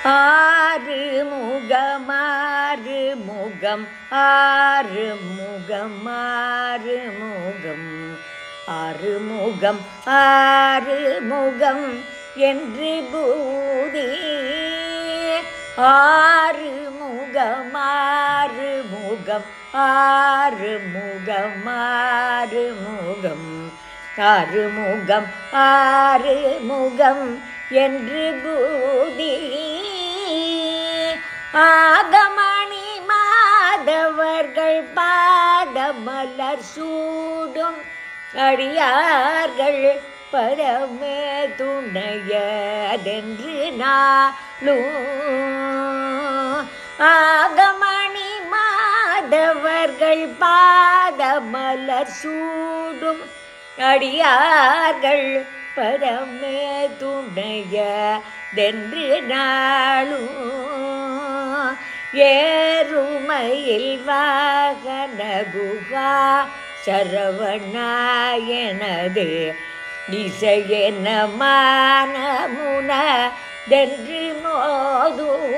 ஆறு முகமாறு முகம் ஆறு முகமாறு முகம் ஆறு முகம் ஆறு முகம் என்று பூதி ஆறு முகமாறு முகம் ஆறு முகமாறு முகம் ஆறு முகம் ஆறு முகம் என்று பூதி ஆகமணி மாதவர்கள் பாதமலர் சூடும் அடியார்கள் பரமே துணையதென்று நாளும் ஆகமணி மாதவர்கள் பாதமலர் சூடும் அடியார்கள் பரமே துணையதென்று நாளும் ஏறுமையில் வாகன குகா சரவணாயனது இசையென மானமுனதென்று மோதும்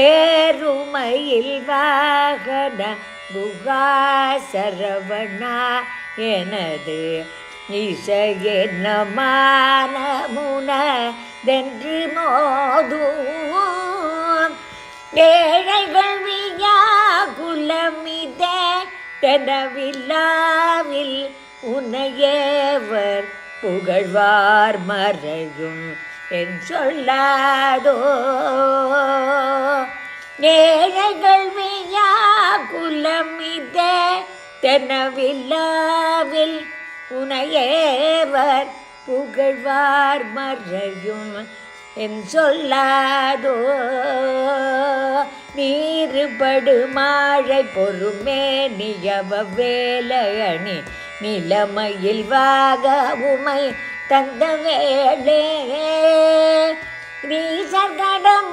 ஏறுமையில் வாகன குகா சரவணாயனது இசையென மானமுனதென்று மோதும் ஏழைகள் வியாகுலமிதே தெனவில்லாவில் உன்னையேவர் புகழ்வார் மறையும் என் சொல்லாதோ ஏழைகள் வியாகுலமிதே தெனவில்லாவில் உன்னையேவர் புகழ்வார் மறையும் என் சொல்லாதோ நீருபடு மாழை பொறுமே நியவ வேலையணி நிலைமையில் வாக உமை தந்த வேளே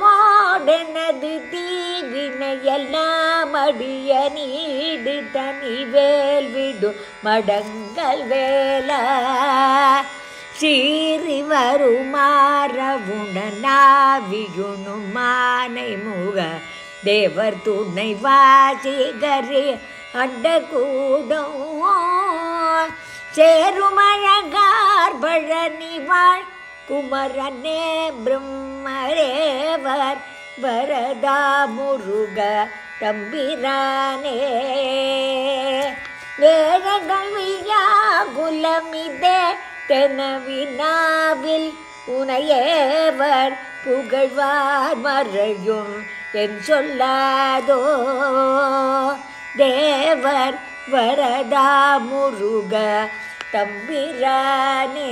நீசர்கடமோடனது தீவினையெல்லாம் அடிய நீடு தனி வேல் விடும் மடங்கள் வேலா சீறி வருமாறவுணனாவியுணும் மானை முக தேவர் துணை வாசிகரே அண்ட கூடம் சேருமழகார் பழனி வாழ் குமரனே பிரம்மரேவர் வரதா முருக தம்பிரானே வேதங்கள் வியாகுலமிதே தெனவினாவில் உனையேவர் புகழ்வார் மறையும் என் சொல்லாதோ தேவர் வரதா முருக தம்பிரானே